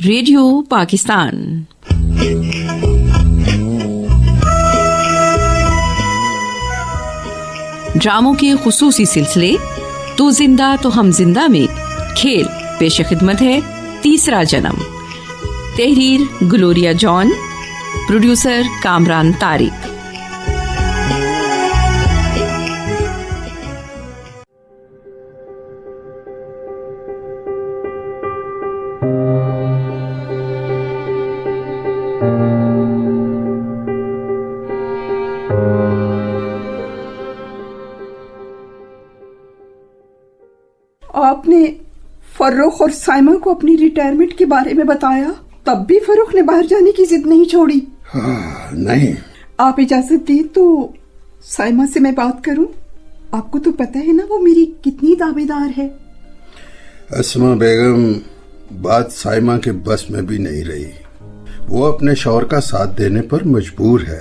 Radio Pakistan ڈراموں کے خصوصی سلسلے تو زندہ تو ہم زندہ میں کھیل پیش خدمت ہے تیسرا جنم. تحریر گلوریا جان، پروڈیوسر کامران طارق. آپ نے فروخ اور سائمہ کو اپنی ریٹائرمنٹ کے بارے میں بتایا، تب بھی فروخ نے باہر جانے کی ضد نہیں چھوڑی. نہیں. آپ اجازت دیں تو سائمہ سے میں بات کروں. آپ کو تو پتہ ہے نا وہ میری کتنی دعویدار ہے. اسما بیگم، بات سائمہ کے بس میں بھی نہیں رہی. وہ اپنے شوہر کا ساتھ دینے پر مجبور ہے.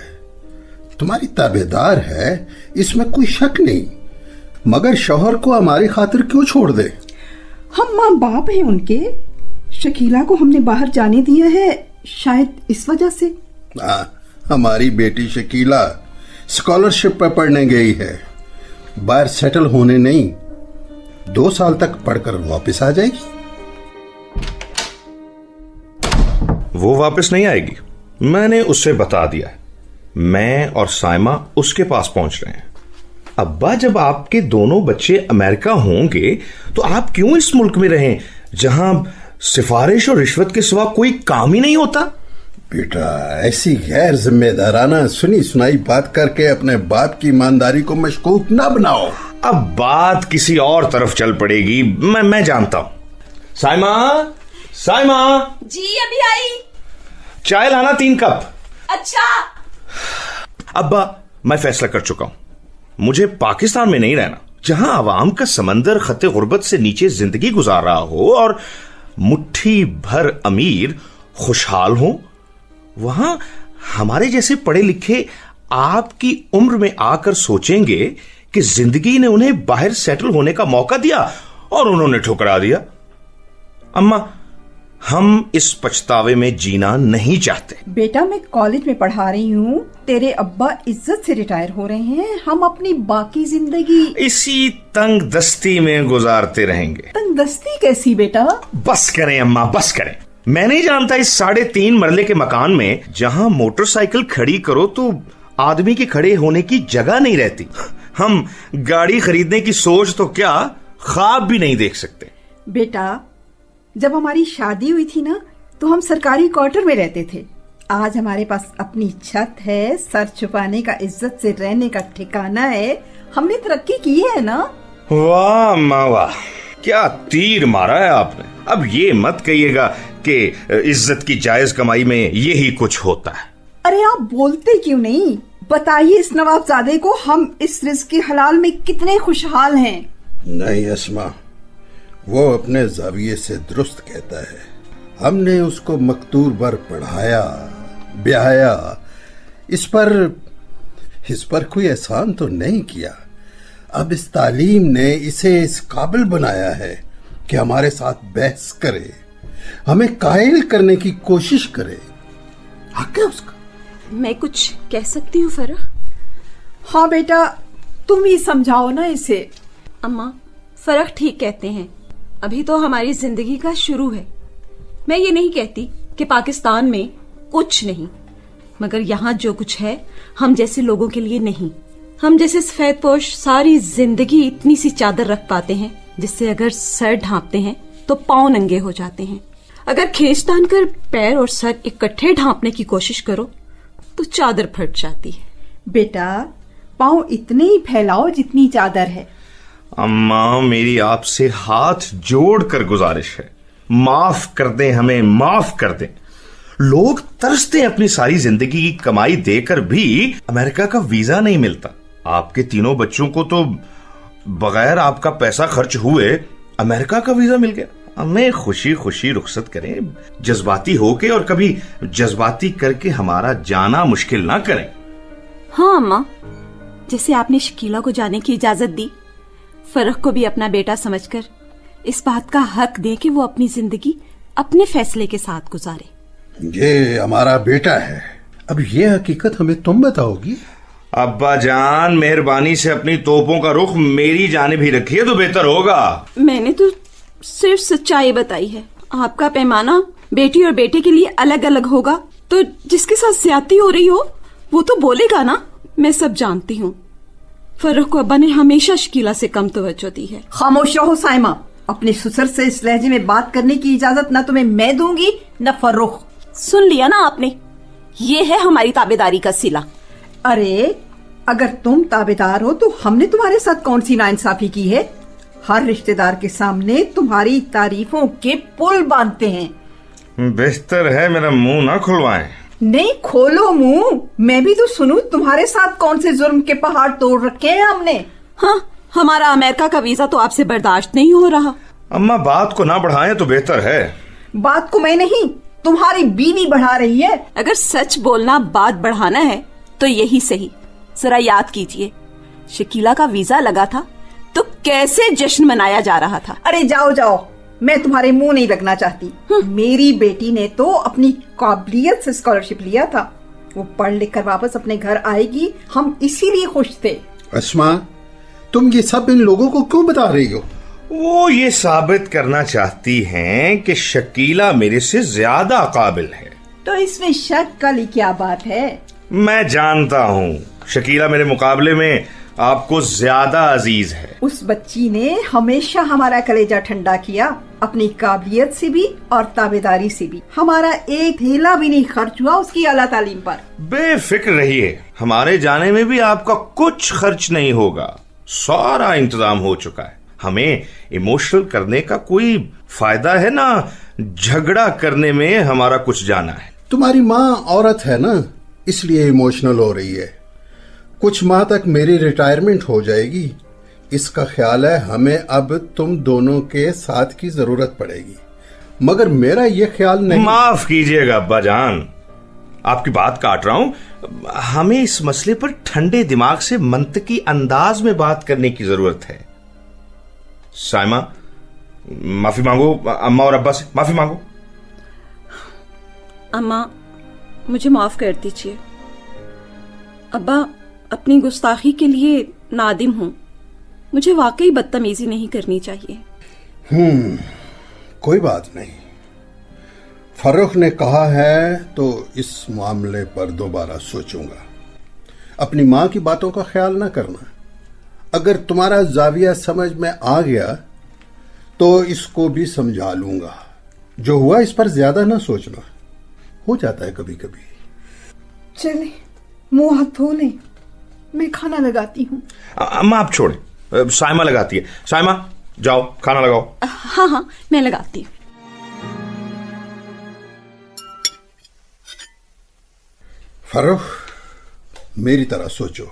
تمہاری تابعدار ہے، اس میں کوئی شک نہیں، مگر شوہر کو ہماری خاطر کیوں چھوڑ دے؟ ہم ماں باپ ہیں ان کے. شکیلا کو ہم نے باہر جانے دیا ہے شاید اس وجہ سے. ہماری بیٹی شکیلا اسکالرشپ پر پڑھنے گئی ہے، باہر سیٹل ہونے نہیں. 2 سال تک پڑھ کر واپس آ جائے گی. وہ واپس نہیں آئے گی، میں نے اس سے بتا دیا ہے. میں اور سائمہ اس کے پاس پہنچ رہے ہیں. ابا، جب آپ کے دونوں بچے امریکہ ہوں گے تو آپ کیوں اس ملک میں رہیں جہاں سفارش اور رشوت کے سوا کوئی کام ہی نہیں ہوتا؟ بیٹا، ایسی غیر ذمہ دارانہ سنی سنائی بات کر کے اپنے باپ کی ایمانداری کو مشکوک نہ بناؤ. اب بات کسی اور طرف چل پڑے گی، میں جانتا ہوں. سائمہ جی ابھی آئی. چائے لانا 3 کپ. اچھا. ابا، میں فیصلہ کر چکا ہوں، مجھے پاکستان میں نہیں رہنا جہاں عوام کا سمندر خط غربت سے نیچے زندگی گزار رہا ہو اور مٹھی بھر امیر خوشحال ہوں. وہاں ہمارے جیسے پڑھے لکھے آپ کی عمر میں آ کر سوچیں گے کہ زندگی نے انہیں باہر سیٹل ہونے کا موقع دیا اور انہوں نے ٹھکرا دیا. اما، ہم اس پچھتاوے میں جینا نہیں چاہتے. بیٹا، میں کالج میں پڑھا رہی ہوں، تیرے ابا عزت سے ریٹائر ہو رہے ہیں. ہم اپنی باقی زندگی اسی تنگ دستی میں گزارتے رہیں گے. تنگ دستی کیسی بیٹا؟ بس کریں اما، بس کریں. میں نہیں جانتا اس 3.5 مرلے کے مکان میں جہاں موٹر سائیکل کھڑی کرو تو آدمی کے کھڑے ہونے کی جگہ نہیں رہتی. ہم گاڑی خریدنے کی سوچ تو کیا خواب بھی نہیں دیکھ سکتے. بیٹا، جب ہماری شادی ہوئی تھی نا تو ہم سرکاری کوارٹر میں رہتے تھے. آج ہمارے پاس اپنی چھت ہے، سر چھپانے کا، عزت سے رہنے کا ٹھکانہ ہے. ہم نے ترقی کی ہے نا. واہ ماں واہ، کیا تیر مارا ہے آپ نے. اب یہ مت کہیے گا کہ عزت کی جائز کمائی میں یہی کچھ ہوتا ہے. ارے آپ بولتے کیوں نہیں؟ بتائیے اس نواب زادے کو ہم اس رزق کے حلال میں کتنے خوشحال ہیں. نہیں اسما، وہ اپنے زاویے سے درست کہتا ہے. ہم نے اس کو مکتور بھر پڑھایا، بیایا، اس پر کوئی احسان تو نہیں کیا. اب اس تعلیم نے اسے اس قابل بنایا ہے کہ ہمارے ساتھ بحث کرے، ہمیں قائل کرنے کی کوشش کرے. حق ہے اس کا. میں کچھ کہہ سکتی ہوں فرح؟ ہاں بیٹا، تم ہی سمجھاؤ نا اسے. اماں، فرح ٹھیک کہتے ہیں، ابھی تو ہماری زندگی کا شروع ہے. میں یہ نہیں کہتی کہ پاکستان میں کچھ نہیں، مگر یہاں جو کچھ ہے ہم جیسے لوگوں کے لیے نہیں. ہم جیسے سفید پوش ساری زندگی اتنی سی چادر رکھ پاتے ہیں جس سے اگر سر ڈھانپتے ہیں تو پاؤں ننگے ہو جاتے ہیں. اگر کھینچ تان کر پیر اور سر اکٹھے ڈھانپنے کی کوشش کرو تو چادر پھٹ جاتی ہے. بیٹا، پاؤں اتنے ہی پھیلاؤ جتنی چادر ہے. اماں، میری آپ سے ہاتھ جوڑ کر گزارش ہے، معاف کر دیں، ہمیں معاف کر دیں. لوگ ترستے ہیں اپنی ساری زندگی کی کمائی دے کر بھی امریکہ کا ویزا نہیں ملتا. آپ کے 3 بچوں کو تو بغیر آپ کا پیسہ خرچ ہوئے امریکہ کا ویزا مل گیا. ہمیں خوشی خوشی رخصت کریں، جذباتی ہو کے، اور کبھی جذباتی کر کے ہمارا جانا مشکل نہ کریں. ہاں اماں، جیسے آپ نے شکیلا کو جانے کی اجازت دی، فرح کو بھی اپنا بیٹا سمجھ کر اس بات کا حق دے کہ وہ اپنی زندگی अपने फैसले के साथ गुजारे। ये हमारा बेटा है, अब ये हकीकत हमें तुम बताओगी? अब्बा जान, मेहरबानी से अपनी तोपों का रुख मेरी जानिब ही रखिए तो बेहतर होगा। मैंने तो सिर्फ सच्चाई बताई है। आपका पैमाना बेटी और बेटे के लिए अलग अलग होगा, तो जिसके साथ ज्यादती हो रही हो वो तो बोलेगा ना। मैं सब जानती हूँ। फर्रुख को अब्बा ने हमेशा शकीला से कम तवज्जो दी है। खामोश रहो साइमा, अपने ससुर से इस लहजे में बात करने की इजाजत न तुम्हें मैं दूंगी न फर्रुख। सुन लिया ना आपने, ये है हमारी ताबेदारी का सिला। अरे अगर तुम ताबेदार हो तो हमने तुम्हारे साथ कौन सी नाइंसाफी की है? हर रिश्तेदार के सामने तुम्हारी तारीफों के पुल बांधते हैं। बेहतर है मेरा मुंह ना खुलवाएं। नहीं, खोलो मुंह, मैं भी तो सुनूं तुम्हारे साथ कौन से जुर्म के पहाड़ तोड़ रखे हैं हमने। हाँ, हमारा अमेरिका का वीजा तो आपसे बर्दाश्त नहीं हो रहा। अम्मा बात को ना बढ़ाएं तो बेहतर है। बात को मैं नहीं, तुम्हारी बीवी बढ़ा रही है। अगर सच बोलना बात बढ़ाना है तो यही सही। जरा याद कीजिए, शकीला का वीजा लगा था तो कैसे जश्न मनाया जा रहा था। अरे जाओ जाओ, मैं तुम्हारे मुंह नहीं लगना चाहती। मेरी बेटी ने तो अपनी काबिलियत से स्कॉलरशिप लिया था, वो पढ़ लिख कर वापस अपने घर आएगी, हम इसीलिए खुश थे। अस्मा, तुम ये सब इन लोगों को क्यों बता रही हो? वो ये साबित करना चाहती हैं कि शकीला मेरे से ज्यादा काबिल है। तो इसमें शक वाली क्या बात है? मैं जानता हूँ शकीला मेरे मुकाबले में आपको ज्यादा अजीज है। उस बच्ची ने हमेशा हमारा कलेजा ठंडा किया, अपनी काबिलियत से भी और ताबेदारी से भी। हमारा एक थैला भी नहीं खर्च हुआ उसकी आला तालीम पर। बेफिक्र रहिए, हमारे जाने में भी आपका कुछ खर्च नहीं होगा, सारा इंतजाम हो चुका है। हमें इमोशनल करने का कोई फायदा है ना झगड़ा करने में हमारा कुछ जाना है। तुम्हारी माँ औरत है ना, इसलिए इमोशनल हो रही है। कुछ माह तक मेरी रिटायरमेंट हो जाएगी, इसका ख्याल है हमें अब तुम दोनों के साथ की जरूरत पड़ेगी, मगर मेरा ये ख्याल नहीं। माफ कीजिएगा अब्बा जान, आपकी बात काट रहा हूं। हमें इस मसले पर ठंडे दिमाग से मंतकी अंदाज में बात करने की जरूरत है। साइमा, माफी मांगो अम्मा और अब्बा से, माफी मांगो। अम्मा, मुझे माफ कर दीजिए। अब्बा, अपनी गुस्ताखी के लिए नादिम हूं। मुझे वाकई बदतमीजी नहीं करनी चाहिए। कोई बात नहीं, फर्रुख ने कहा है तो इस मामले पर दोबारा सोचूंगा। अपनी माँ की बातों का ख्याल ना करना। अगर तुम्हारा जाविया समझ में आ गया तो इसको भी समझा लूंगा। जो हुआ इस पर ज्यादा ना सोचना, हो जाता है कभी कभी। चले मुंह हाथ धो लें, मैं खाना लगाती हूँ। अम्मा आप छोड़े, साइमा लगाती है। साइमा जाओ खाना लगाओ। हाँ हाँ, मैं लगाती हूँ। फर्रुख, मेरी तरह सोचो,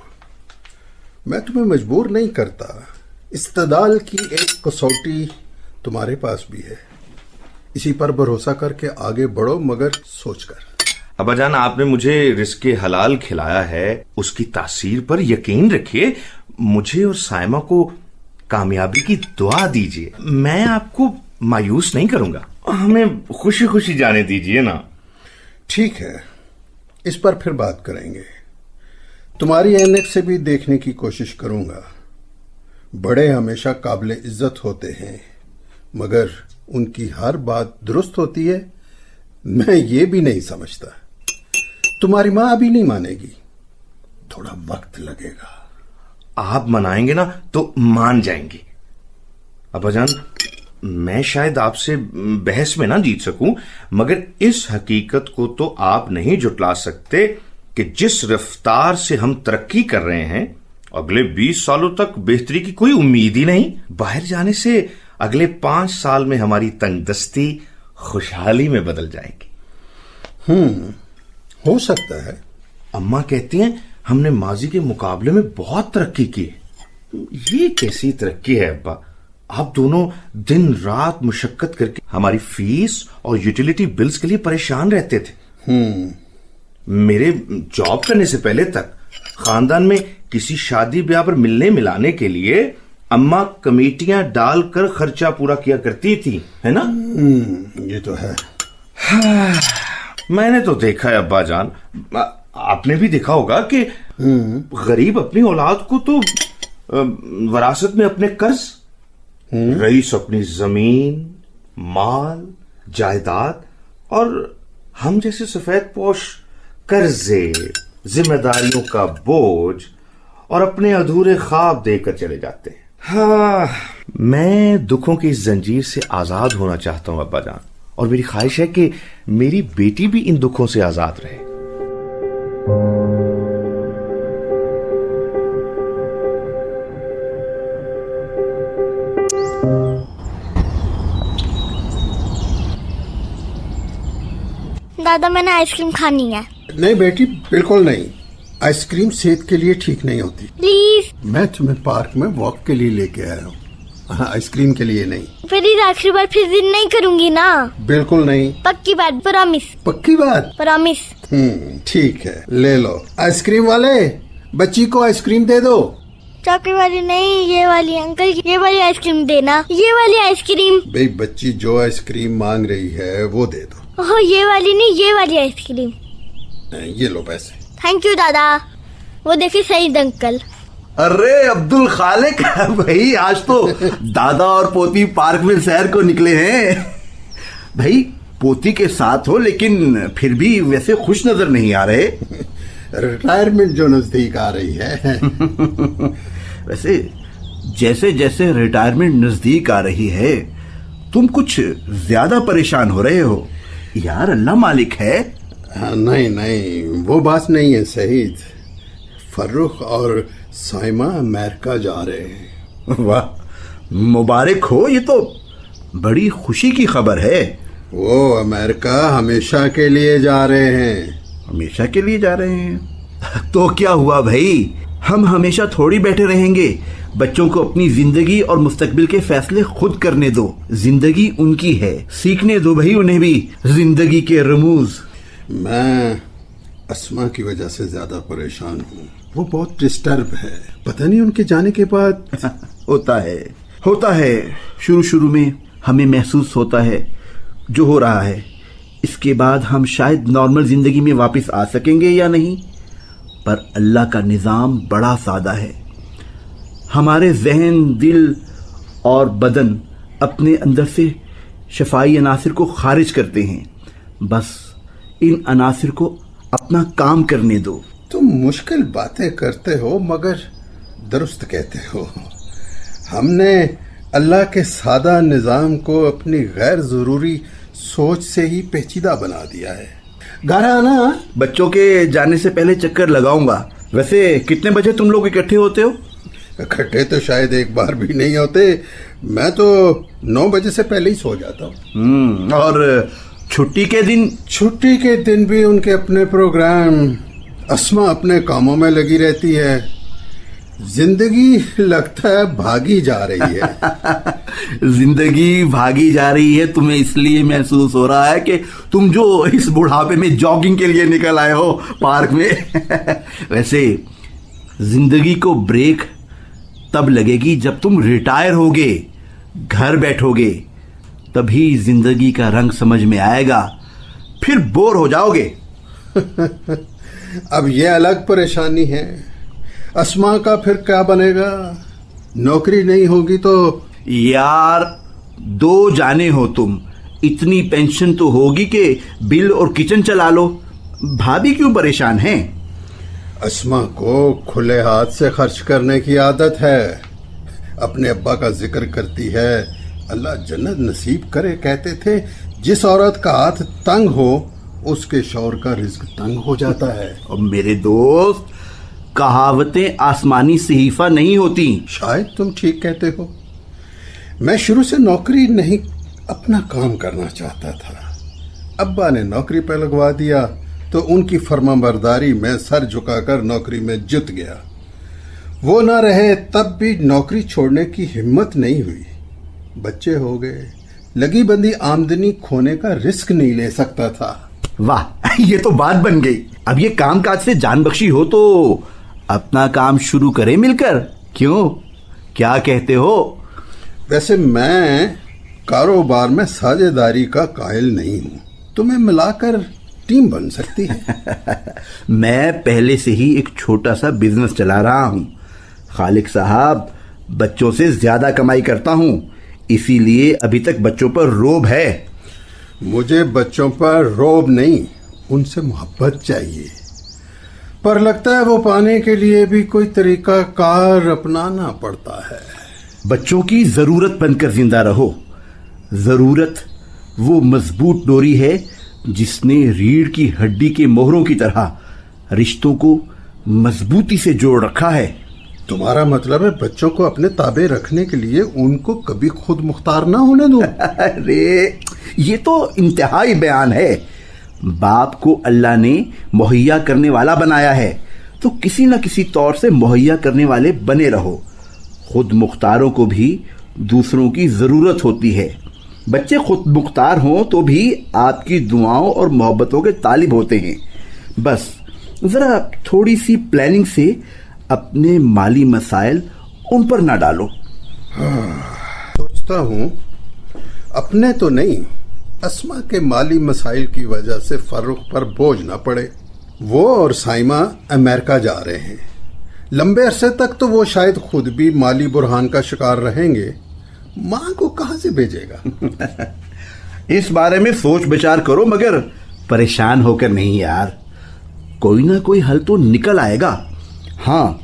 मैं तुम्हें मजबूर नहीं करता। इस्तेदाल की एक कसौटी तुम्हारे पास भी है, इसी पर भरोसा करके आगे बढ़ो, मगर सोचकर। अब्बा जान, आपने मुझे रिस्के हलाल खिलाया है, उसकी तासीर पर यकीन रखिए। मुझे और साइमा को कामयाबी की दुआ दीजिए। मैं आपको मायूस नहीं करूंगा, हमें खुशी खुशी जाने दीजिए ना। ठीक है, इस पर फिर बात करेंगे। तुम्हारी ऐनक से भी देखने की कोशिश करूंगा। बड़े हमेशा काबिल इज्जत होते हैं, मगर उनकी हर बात दुरुस्त होती है। मैं ये भी नहीं समझता। तुम्हारी माँ अभी नहीं मानेगी, थोड़ा वक्त लगेगा। आप मनाएंगे ना तो मान जाएंगी। अब्बा जान, मैं शायद आपसे बहस में ना जीत सकूं, मगर इस हकीकत को तो आप नहीं जुटला सकते कि जिस रफ्तार से हम तरक्की कर रहे हैं, अगले 20 सालों तक बेहतरी की कोई उम्मीद ही नहीं। बाहर जाने से अगले 5 साल में हमारी तंगदस्ती खुशहाली में बदल जाएगी। हो सकता है। अम्मा कहती हैं हमने माजी के मुकाबले में बहुत तरक्की की है। ये कैसी तरक्की है अब्बा? आप दोनों दिन रात मुशक्कत करके हमारी फीस और यूटिलिटी बिल्स के लिए परेशान रहते थे। मेरे जॉब करने से पहले तक खानदान में किसी शादी ब्याह पर मिलने मिलाने के लिए अम्मा कमेटियां डालकर खर्चा पूरा किया करती थी, है ना? ये तो है। मैंने तो देखा है अब्बा जान, आपने भी देखा होगा कि गरीब अपनी औलाद को तो वरासत में अपने कर्ज, रईस अपनी जमीन, माल, जायदाद, और हम जैसे सफेद पोश कर्जे, जिम्मेदारियों का बोझ और अपने अधूरे ख्वाब देकर चले जाते हैं। हाँ, मैं दुखों की इस जंजीर से आजाद होना चाहता हूं अब्बा जान, और मेरी ख्वाहिश है कि मेरी बेटी भी इन दुखों से आजाद रहे। दादा मैंने आइसक्रीम खानी है। नहीं बेटी, बिल्कुल नहीं। आइसक्रीम सेहत के लिए ठीक नहीं होती। प्लीज। मैं तुम्हें पार्क में वॉक के लिए लेके आया हूँ, आइसक्रीम के लिए नहीं। प्लीज आखिरी बार फिर जिद नहीं करूंगी ना? बिल्कुल नहीं। पक्की बात, प्रॉमिस। पक्की बात? प्रॉमिस। ठीक है, ले लो। आइसक्रीम वाले, बच्ची को आइसक्रीम दे दो। चॉकलेट वाली नहीं, ये वाली अंकल, ये वाली आइसक्रीम देना। ये वाली आइसक्रीम। भाई बच्ची जो आइसक्रीम मांग रही है वो दे दो। ओह, ये वाली नहीं, ये वाली आइसक्रीम। ये लो पैसे। थैंक यू दादा। वो देखिए सईद अंकल। अरे अब्दुल खालिक भाई, आज तो दादा और पोती पार्क में सैर को निकले हैं। भाई पोती के साथ हो लेकिन फिर भी वैसे खुश नजर नहीं आ रहे। रिटायरमेंट जो नजदीक आ रही है। वैसे जैसे जैसे रिटायरमेंट नजदीक आ रही है तुम कुछ ज्यादा परेशान हो रहे हो। यार अल्लाह मालिक है। नहीं नहीं, वो बात नहीं है सईद। फर्रुख और साइमा अमेरिका जा रहे हैं। वाह, मुबारक हो, ये तो बड़ी खुशी की खबर है। वो अमेरिका हमेशा के लिए जा रहे हैं। हमेशा के लिए जा रहे हैं तो क्या हुआ भाई, हम हमेशा थोड़ी बैठे रहेंगे। बच्चों को अपनी जिंदगी और मुस्तकबिल के फैसले खुद करने दो। जिंदगी उनकी है, सीखने दो भाई उन्हें भी जिंदगी के रमूज। मैं अस्मा की वजह से ज्यादा परेशान हूँ। वो बहुत डिस्टर्ब है। पता नहीं उनके जाने के बाद होता है। शुरू शुरू में हमें महसूस होता है जो हो रहा है। इसके बाद हम शायद नॉर्मल जिंदगी में वापस आ सकेंगे या नहीं, पर अल्लाह का निज़ाम बड़ा सादा है। हमारे जहन, दिल और बदन अपने अंदर से शफाई अनासिर को खारिज करते हैं। बस इन अनासिर को अपना काम करने दो। तुम मुश्किल बातें करते हो मगर दुरुस्त कहते हो। हमने अल्लाह के सादा निज़ाम को अपनी गैर जरूरी सोच से ही पेचीदा बना दिया है। घर आना। बच्चों के जाने से पहले चक्कर लगाऊंगा। वैसे कितने बजे तुम लोग इकट्ठे होते हो? इकट्ठे तो शायद एक बार भी नहीं होते। मैं तो 9 बजे से पहले ही सो जाता हूँ। और छुट्टी के दिन? छुट्टी के दिन भी उनके अपने प्रोग्राम। अस्मा अपने कामों में लगी रहती है। जिंदगी लगता है भागी जा रही है। जिंदगी भागी जा रही है तुम्हें इसलिए महसूस हो रहा है कि तुम जो इस बुढ़ापे में जॉगिंग के लिए निकल आए हो पार्क में। वैसे जिंदगी को ब्रेक तब लगेगी जब तुम रिटायर होगे, घर बैठोगे, तभी जिंदगी का रंग समझ में आएगा। फिर बोर हो जाओगे। अब ये अलग परेशानी है। अस्मा का फिर क्या बनेगा? नौकरी नहीं होगी तो? यार 2 जाने हो तुम। इतनी पेंशन तो होगी कि बिल और किचन चला लो। भाभी क्यों परेशान हैं? अस्मा को खुले हाथ से खर्च करने की आदत है। अपने अब्बा का जिक्र करती है। अल्लाह जन्नत नसीब करे कहते थे। जिस औरत का हाथ तंग हो उसके शौहर का रिज्क तंग हो जाता है। और मेरे दोस्त, कहावतें आसमानी सहीफा नहीं होती। शायद तुम ठीक कहते हो। मैं शुरू से नौकरी नहीं, अपना काम करना चाहता था। अब्बा ने नौकरी पे लगवा दिया तो उनकी फर्माबरदारी में सर झुकाकर नौकरी में जुट गया। वो ना रहे तब भी नौकरी छोड़ने की हिम्मत नहीं हुई। बच्चे हो गए, लगी बंदी आमदनी खोने का रिस्क नहीं ले सकता था। वाह, ये तो बात बन गई। अब ये काम काज से जान बख्शी हो तो अपना काम शुरू करें मिलकर। क्यों کیا کہتے ہو؟ वैसे मैं कारोबार में साझेदारी का कायल नहीं हूं, तुम्हें मिलाकर टीम बन सकती है। मैं पहले से ही एक छोटा सा बिजनेस चला रहा हूं खालिक साहब, बच्चों से ज्यादा कमाई करता हूं, इसीलिए अभी तक बच्चों पर रोब है। मुझे बच्चों पर रोब नहीं, उनसे मोहब्बत चाहिए, पर लगता है वो पाने के लिए भी कोई तरीका कार अपनाना पड़ता है। बच्चों की जरूरत बनकर जिंदा रहो। जरूरत वो मजबूत डोरी है जिसने रीढ़ की हड्डी के मोहरों की तरह रिश्तों को मजबूती से जोड़ रखा है। तुम्हारा मतलब है बच्चों को अपने ताबे रखने के लिए उनको कभी खुद मुख्तार ना होने दो। अरे ये तो इंतहाई बयान है। बाप को अल्लाह ने मुहैया करने वाला बनाया है, तो किसी न किसी तौर से मुहैया करने वाले बने रहो। खुद मुख्तारों को भी दूसरों की जरूरत होती है। बच्चे खुद मुख्तार हों तो भी आपकी दुआओं और मोहब्बतों के तालिब होते हैं। बस जरा थोड़ी सी प्लानिंग से अपने माली मसाइल उन पर ना डालो। सोचता हूँ अपने तो नहीं, अस्मा के माली मसाइल की वजह से फर्रुख पर बोझ ना पड़े। वो और साइमा अमेरिका जा रहे हैं, लंबे अरसे तक तो वो शायद खुद भी माली बुरहान का शिकार रहेंगे। माँ को कहाँ से भेजेगा? इस बारे में सोच विचार करो, मगर परेशान होकर नहीं यार, कोई ना कोई हल तो निकल आएगा। हाँ,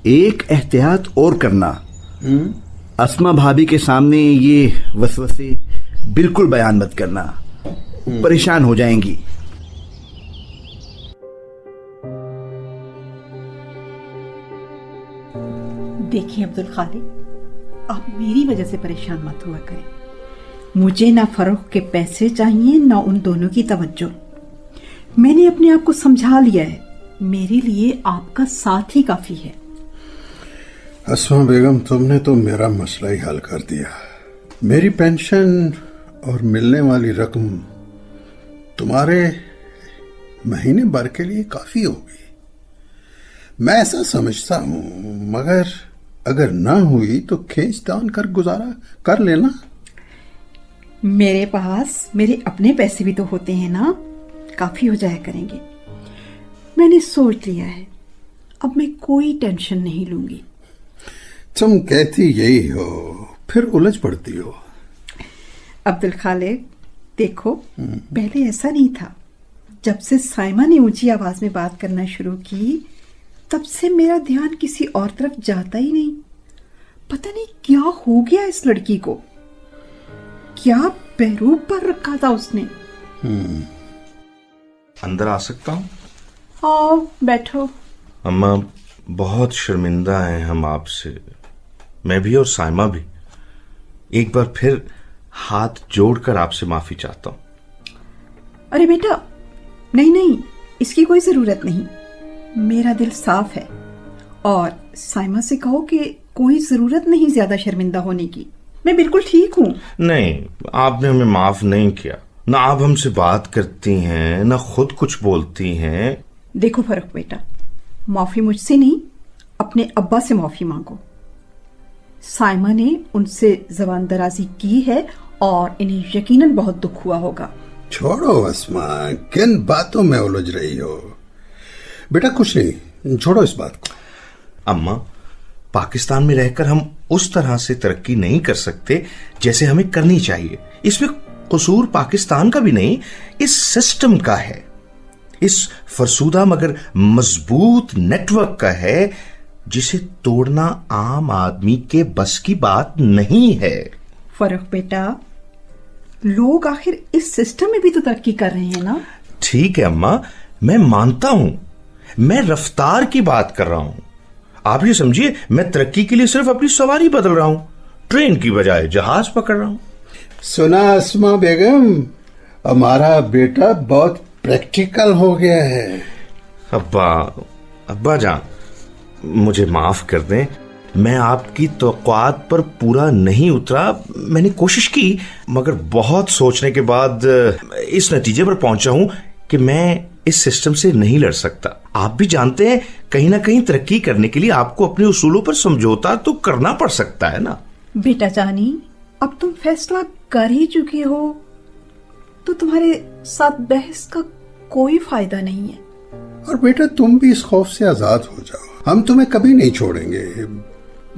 एक एहतियात और करना, अस्मा भाभी के सामने ये वसवसे बिल्कुल बयान मत करना, परेशान हो जाएंगी। देखिए अब्दुल खालिक, आप मेरी वजह से परेशान मत हुआ करें। मुझे ना फरोख के पैसे चाहिए ना उन दोनों की तवज्जो। मैंने अपने आप को समझा लिया है, मेरे लिए आपका साथ ही काफी है। अस्मा बेगम, तुमने तो मेरा मसला ही हल कर दिया। मेरी पेंशन और मिलने वाली रकम तुम्हारे महीने भर के लिए काफी होगी, मैं ऐसा समझता हूं, मगर अगर ना हुई तो खींचतान कर गुजारा कर लेना। मेरे पास मेरे अपने पैसे भी तो होते हैं ना, काफी हो जाया करेंगे। मैंने सोच लिया है, अब मैं कोई टेंशन नहीं लूंगी। तुम कहती यही हो, फिर उलझ पड़ती हो। अब्दुल खालिक देखो, पहले ऐसा नहीं था। जब से साइमा ने ऊंची आवाज में बात करना शुरू की, तब से मेरा ध्यान किसी और तरफ जाता ही नहीं। पता नहीं क्या हो गया इस लड़की को, क्या पैरूप पर रखा था उसने। अंदर आ सकता हूँ? आओ बैठो। अम्मा, बहुत शर्मिंदा हैं हम आपसे, मैं भी और साइमा भी। एक बार फिर हाथ जोड़कर आपसे माफी चाहता हूँ। अरे बेटा, नहीं नहीं, इसकी कोई जरूरत नहीं। मेरा दिल साफ है, और साइमा से कहो कि कोई जरूरत नहीं ज्यादा शर्मिंदा होने की, मैं बिल्कुल ठीक हूँ। नहीं, आपने हमें माफ नहीं किया। ना आप हमसे बात करती हैं, ना खुद कुछ बोलती हैं। देखो फर्क बेटा, माफी मुझसे नहीं, अपने अब्बा से माफी मांगो। साइमा ने उनसे जबान दराजी की है और इन्हें यकीनन बहुत दुख हुआ होगा। छोड़ो अस्मा, किन बातों में उलझ रही हो? बेटा कुछ नहीं, छोड़ो इस बात को। अम्मा, पाकिस्तान में रहकर हम उस तरह से तरक्की नहीं कर सकते जैसे हमें करनी चाहिए। इसमें कसूर पाकिस्तान का भी नहीं, इस सिस्टम का है, इस फरसूदा मगर मजबूत नेटवर्क का है, जिसे तोड़ना आम आदमी के बस की बात नहीं है। फर्क बेटा, लोग आखिर इस सिस्टम में भी तो तरक्की कर रहे हैं ना। ठीक है अम्मा, मैं मानता हूं, मैं रफ्तार की बात कर रहा हूं। आप ये समझिए, मैं तरक्की के लिए सिर्फ अपनी सवारी बदल रहा हूं, ट्रेन की बजाय जहाज पकड़ रहा हूं। सुना अस्मा बेगम, हमारा बेटा बहुत प्रैक्टिकल हो गया है। अब्बा जान, मुझे माफ कर दें, मैं आपकी तवक्कुआत पर पूरा नहीं उतरा। मैंने कोशिश की, मगर बहुत सोचने के बाद इस नतीजे पर पहुंचा हूं कि मैं इस सिस्टम से नहीं लड़ सकता। आप भी जानते हैं कहीं ना कहीं तरक्की करने के लिए आपको अपने उसूलों पर समझौता तो करना पड़ सकता है ना। बेटा जानी, अब तुम फैसला कर ही चुके हो तो तुम्हारे साथ बहस का कोई फायदा नहीं है। और बेटा तुम भी इस खौफ से आजाद हो जाओ, हम तुम्हें कभी नहीं छोड़ेंगे।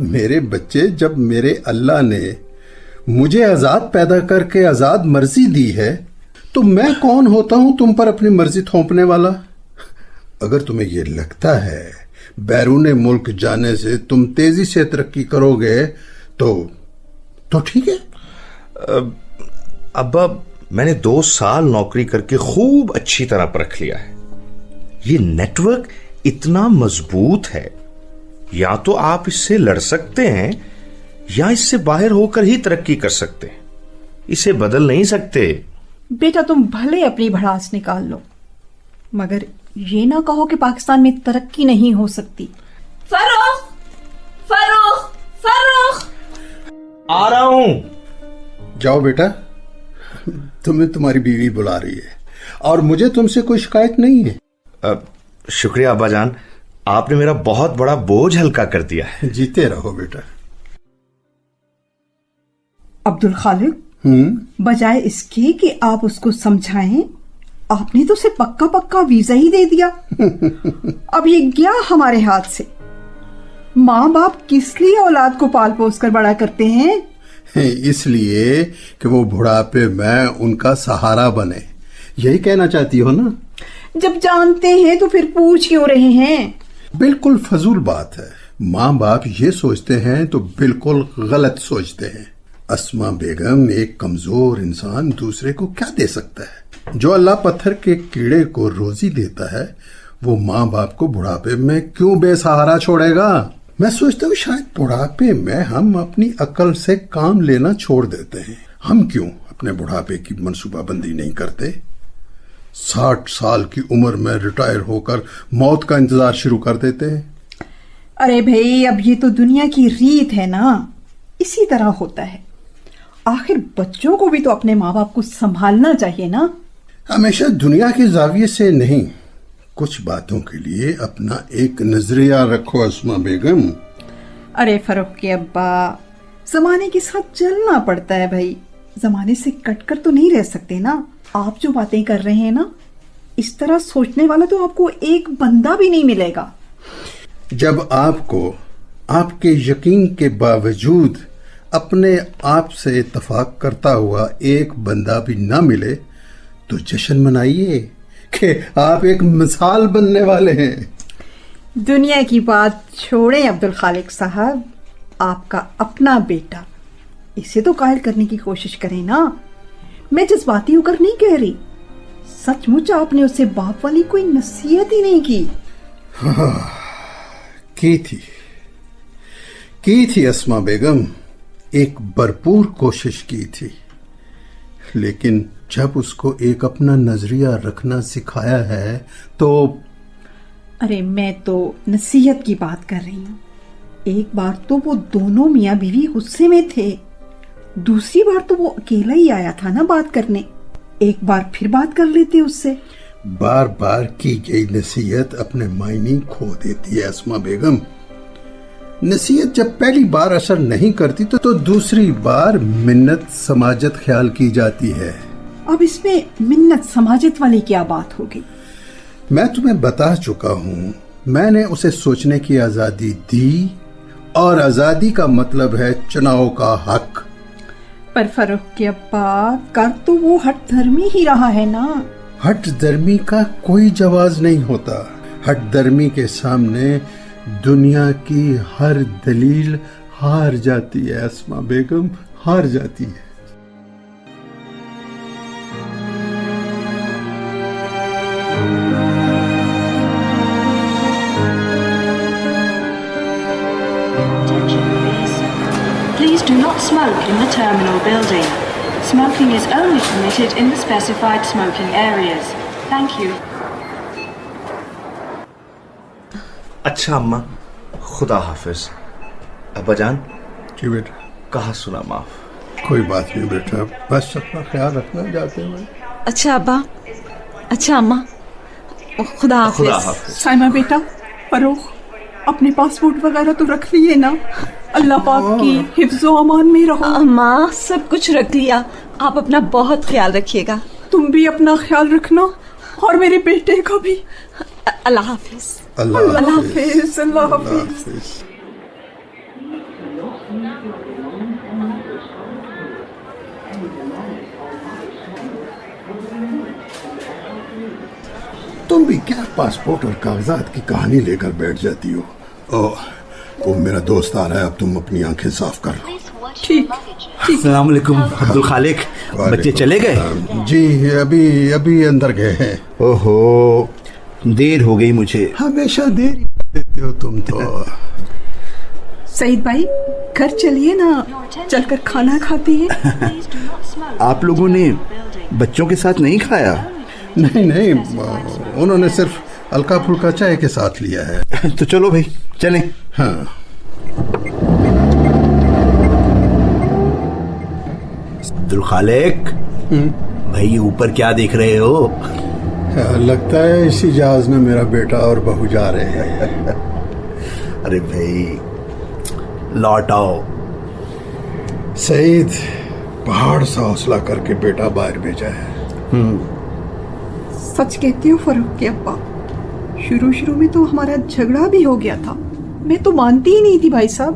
मेरे बच्चे, जब मेरे अल्लाह ने मुझे आजाद पैदा करके आजाद मर्जी दी है तो मैं कौन होता हूं तुम पर अपनी मर्जी थोपने वाला। अगर तुम्हें यह लगता है बैरून मुल्क जाने से तुम तेजी से तरक्की करोगे तो ठीक है। अब्बा, मैंने 2 साल नौकरी करके खूब अच्छी तरह परख लिया है। ये नेटवर्क इतना मजबूत है, या तो आप इससे लड़ सकते हैं या इससे बाहर होकर ही तरक्की कर सकते हैं, इसे बदल नहीं सकते। बेटा तुम भले अपनी भड़ास निकाल लो, मगर ये ना कहो कि पाकिस्तान में तरक्की नहीं हो सकती। फरूख, फरूख, फरूख, आ रहा हूं। जाओ बेटा, तुम्हें तुम्हारी बीवी बुला रही है और मुझे तुमसे कोई शिकायत नहीं है। शुक्रिया अब्बा जान, आपने मेरा बहुत बड़ा बोझ हल्का कर दिया है। जीते रहो बेटा। अब्दुल खालिक, बजाय इसके कि आप उसको समझाएं, आपने तो उसे पक्का पक्का वीजा ही दे दिया। अब ये गया हमारे हाथ से। माँ बाप किस लिए औलाद को पाल पोस कर बड़ा करते हैं? इसलिए कि वो बुढ़ापे में उनका सहारा बने, यही कहना चाहती हो ना? जब जानते हैं तो फिर पूछ क्यों रहे हैं? बिल्कुल फजूल बात है। माँ बाप ये सोचते हैं तो बिल्कुल गलत सोचते हैं। अस्मा बेगम, एक कमजोर इंसान दूसरे को क्या दे सकता है? जो अल्लाह पत्थर के कीड़े को रोजी देता है वो माँ बाप को बुढ़ापे में क्यों बेसहारा छोड़ेगा? मैं सोचता हूँ शायद बुढ़ापे में हम अपनी अकल से काम लेना छोड़ देते हैं। हम क्यों अपने बुढ़ापे की मनसूबाबंदी नहीं करते? 60 साल की उम्र में रिटायर होकर मौत का इंतजार शुरू कर देते हैं। अरे भाई, अब ये तो दुनिया की रीत है ना, इसी तरह होता है। आखिर बच्चों को भी तो अपने माँ बाप को संभालना चाहिए ना। हमेशा दुनिया के जाविये से नहीं, कुछ बातों के लिए अपना एक नजरिया रखो अस्मा बेगम। अरे फरूख के अब्बा, जमाने के साथ चलना पड़ता है भाई, जमाने से कटकर तो नहीं रह सकते ना। आप जो बातें कर रहे हैं ना, इस तरह सोचने वाला तो आपको एक बंदा भी नहीं मिलेगा। जब आपको आपके यकीन के बावजूद अपने आप से इत्तेफाक करता हुआ एक बंदा भी ना मिले तो जश्न मनाइए कि आप एक मिसाल बनने वाले हैं। दुनिया की बात छोड़ें अब्दुल खालिक साहब, आपका अपना बेटा, इसे तो कायल करने की कोशिश करें ना। मैं जज्बाती होकर नहीं कह रही, सचमुच आपने उसे बाप वाली कोई नसीहत ही नहीं की। की थी अस्मा बेगम, एक भरपूर कोशिश की थी, लेकिन जब उसको एक अपना नजरिया रखना सिखाया है तो। अरे मैं तो नसीहत की बात कर रही हूँ। एक बार तो वो दोनों मियाँ बीवी गुस्से में थे, दूसरी बार तो वो अकेला ही आया था ना बात करने। एक बार फिर बात कर लेते उससे। बार बार की गई नसीहत अपने मायने खो देती है अस्मा बेगम। नसीहत जब पहली बार असर नहीं करती तो दूसरी बार मिन्नत समाजत ख्याल की जाती है। अब इसमें मिन्नत समाजत वाली क्या बात होगी? मैं तुम्हें बता चुका हूँ, मैंने उसे सोचने की आजादी दी, और आजादी का मतलब है चुनाव का हक। पर फरूख के अब्बा, कर तो वो हट धर्मी ही रहा है ना। हट धर्मी का कोई जवाब नहीं होता। हट धर्मी के सामने दुनिया की हर दलील हार जाती है अस्मा बेगम, हार जाती है। Please do not smoke in the terminal building. Smoking is only permitted in the specified smoking areas. Thank you. अच्छा अम्मा, खुदा हाफिज। अब्बा जान, जी बेटा। कहा सुना माफ। कोई बात नहीं बेटा, बस अपना ख्याल रखना जाते हुए। अच्छा अब्बा, अच्छा अम्मा, खुदा हाफिज। खुदा हाफिज। साइमा बेटा, फरोख अपने पासपोर्ट वगैरह तो रख लिए ना? अल्लाह पाक की हिफ्ज़ो अमान में रहो। माँ सब कुछ रख लिया, आप अपना बहुत ख्याल रखिएगा। तुम भी अपना ख्याल रखना और मेरे बेटे का भी। अल्लाह हाफिज। अल्लाह हाफिज। अल्लाह हाफिज। तुम भी क्या पासपोर्ट और कागजात की कहानी लेकर बैठ जाती हो? वो मेरा दोस्त आ रहा है, अब तुम अपनी आंखें साफ कर लो। ठीक। अस्सलाम वालेकुम अब्दुल खालिक, बच्चे चले गए? जी अभी अंदर गए हैं। ओहो, देर हो गई मुझे। हमेशा देर देते हो तुम तो। सईद भाई घर चलिए ना, चलकर खाना खाते हैं। आप लोगों ने बच्चों के साथ नहीं खाया? नहीं, उन्होंने सिर्फ हल्का फुल्का चाय के साथ लिया है। तो चलो भाई चलें। हाँ। अब्दुल खालिक भाई, ऊपर क्या देख रहे हो? लगता है इसी जहाज में मेरा बेटा और बहू जा रहे हैं। अरे भाई लौट आओ। सईद पहाड़ सा हौसला करके बेटा बाहर भेजा है। सच कहती हूँ फरूक के अब्बा, शुरू में तो हमारा झगड़ा भी हो गया था। मैं तो मानती ही नहीं थी भाई साहब।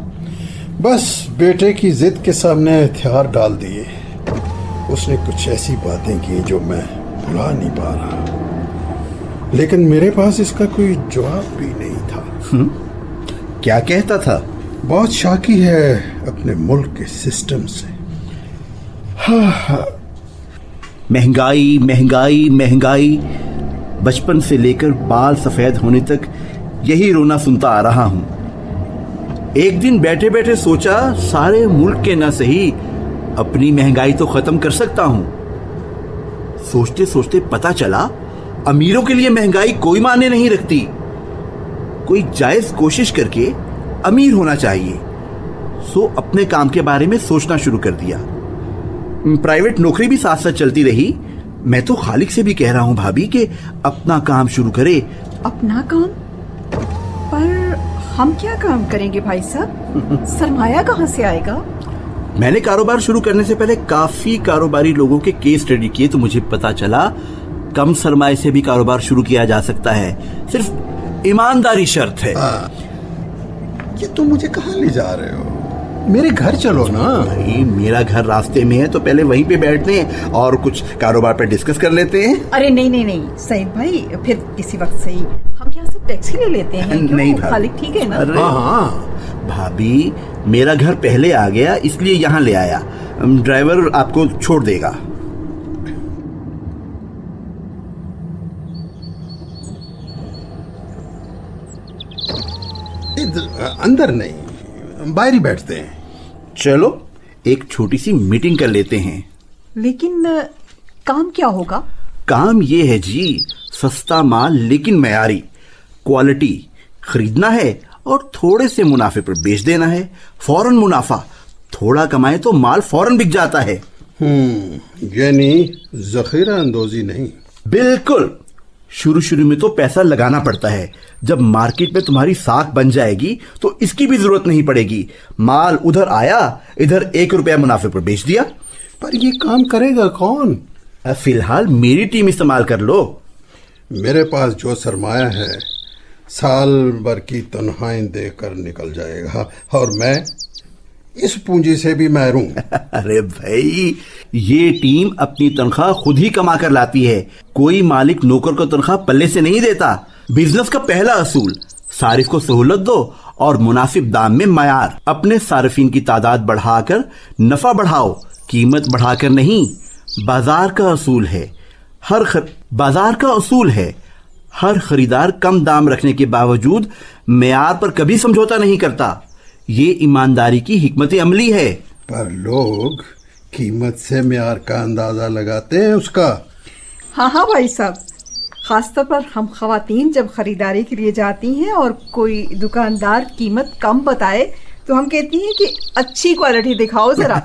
बस बेटे की जिद के सामने हथियार डाल दिए। उसने कुछ ऐसी बातें की जो मैं भुला नहीं पा रहा, लेकिन मेरे पास इसका कोई जवाब भी नहीं था। क्या कहता था? बहुत शाकी है अपने मुल्क के सिस्टम से। महंगाई महंगाई महंगाई, बचपन से लेकर बाल सफेद होने तक यही रोना सुनता आ रहा हूं। एक दिन बैठे बैठे सोचा सारे मुल्क के ना सही अपनी महंगाई तो खत्म कर सकता हूं। सोचते सोचते पता चला अमीरों के लिए महंगाई कोई मायने नहीं रखती। कोई जायज कोशिश करके अमीर होना चाहिए। सो अपने काम के बारे में सोचना शुरू कर दिया। प्राइवेट नौकरी भी साथ साथ चलती रही। मैं तो खालिक से भी कह रहा हूं भाभी कि अपना काम शुरू करे। अपना काम? पर हम क्या काम करेंगे भाई साहब? सरमाया कहाँ से आएगा? मैंने कारोबार शुरू करने से पहले काफी कारोबारी लोगों के केस स्टडी किए तो मुझे पता चला कम सरमाए से भी कारोबार शुरू किया जा सकता है, सिर्फ ईमानदारी शर्त है। ये तुम मुझे कहाँ ले जा रहे हो? मेरे घर चलो ना। भाई मेरा घर रास्ते में है तो पहले वहीं पे बैठते हैं और कुछ कारोबार पे डिस्कस कर लेते हैं। अरे नहीं सईद भाई, फिर किसी वक्त सही हम यहाँ से टैक्सी ले लेते हैं। नहीं खालिक ठीक है ना? हाँ भाभी, मेरा घर पहले आ गया इसलिए यहाँ ले आया। ड्राइवर आपको छोड़ देगा। अंदर नहीं, बाहर ही बैठते हैं। चलो एक छोटी सी मीटिंग कर लेते हैं। लेकिन काम क्या होगा? काम ये है जी, सस्ता माल लेकिन मयारी, क्वालिटी खरीदना है और थोड़े से मुनाफे पर बेच देना है। फौरन मुनाफा, थोड़ा कमाए तो माल फौरन बिक जाता है। यानी जखीरा अंदोजी नहीं। बिल्कुल, शुरू में तो पैसा लगाना पड़ता है। जब मार्केट में तुम्हारी साख बन जाएगी तो इसकी भी जरूरत नहीं पड़ेगी। माल उधर आया, इधर 1 रुपया मुनाफे पर बेच दिया। पर ये काम करेगा कौन? फिलहाल मेरी टीम इस्तेमाल कर लो। मेरे पास जो सरमाया है साल भर की तनख्वाहें देकर निकल जाएगा और मैं इस पूंजी से भी महरूम। अरे भाई, ये टीम अपनी तनख्वाह खुद ही कमा कर लाती है। कोई मालिक नौकर को तनख्वाह पल्ले से नहीं देता। बिजनेस का पहला असूल, सारिफ को सहूलत दो और मुनासिब दाम में मयार। अपने सारिफिन की तादाद बढ़ाकर नफा बढ़ाओ, कीमत बढ़ाकर नहीं। बाजार का असूल है हर खरीदार कम दाम रखने के बावजूद मयार पर कभी समझौता नहीं करता। ये ईमानदारी की हिकमत अमली है। पर लोग कीमत से मयार का अंदाजा लगाते हैं उसका। हाँ भाई साहब, खासतौर पर हम खवातीन जब खरीदारी के लिए जाती हैं और कोई दुकानदार कीमत कम बताए तो हम कहती हैं कि अच्छी क्वालिटी दिखाओ जरा।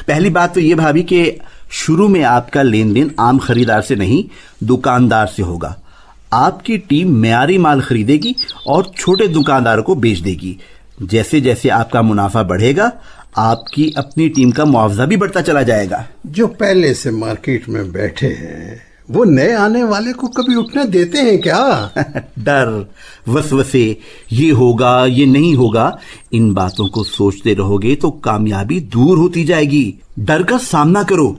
पहली बात तो ये भाभी कि शुरू में आपका लेन देन आम खरीदार से नहीं दुकानदार से होगा। آپ کی ٹیم معیاری مال خریدے گی اور چھوٹے دکانداروں کو بیچ دے گی. جیسے جیسے آپ کا منافع بڑھے گا آپ کی اپنی ٹیم کا معاوضہ بھی بڑھتا چلا جائے گا. جو پہلے سے مارکیٹ میں بیٹھے ہیں وہ نئے آنے والے کو کبھی اٹھنے دیتے ہیں کیا؟ ڈر، وسوسے، یہ ہوگا یہ نہیں ہوگا، ان باتوں کو سوچتے رہو گے تو کامیابی دور ہوتی جائے گی. ڈر کا سامنا کرو،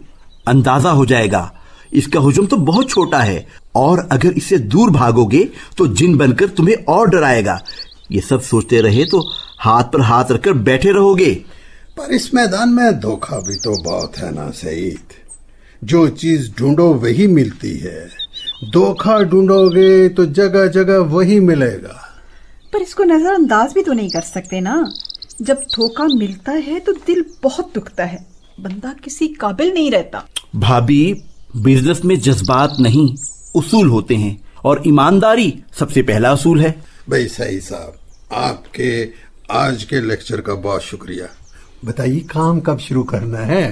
اندازہ ہو جائے گا اس کا حجم تو بہت چھوٹا ہے، اور اگر اسے دور بھاگو گے تو جن بن کر تمہیں اور ڈرائے گا. یہ سب سوچتے رہے تو ہاتھ پر ہاتھ رکھ کر بیٹھے رہو گے. پر اس میدان میں دھوکہ بھی تو بہت ہے نا سعید. جو چیز ڈھونڈو وہی ملتی ہے، دھوکہ ڈھونڈو گے تو جگہ جگہ وہی ملے گا. پر اس کو نظر انداز بھی تو نہیں کر سکتے نا. جب دھوکہ ملتا ہے تو دل بہت دکھتا ہے، بندہ کسی قابل نہیں رہتا. بھابھی، بزنس میں جذبات نہیں اصول ہوتے ہیں، اور ایمانداری سب سے پہلا اصول ہے. بھائی صحیح صاحب، آپ کے آج کے لیکچر کا بہت شکریہ. بتائیے کام کب شروع کرنا ہے؟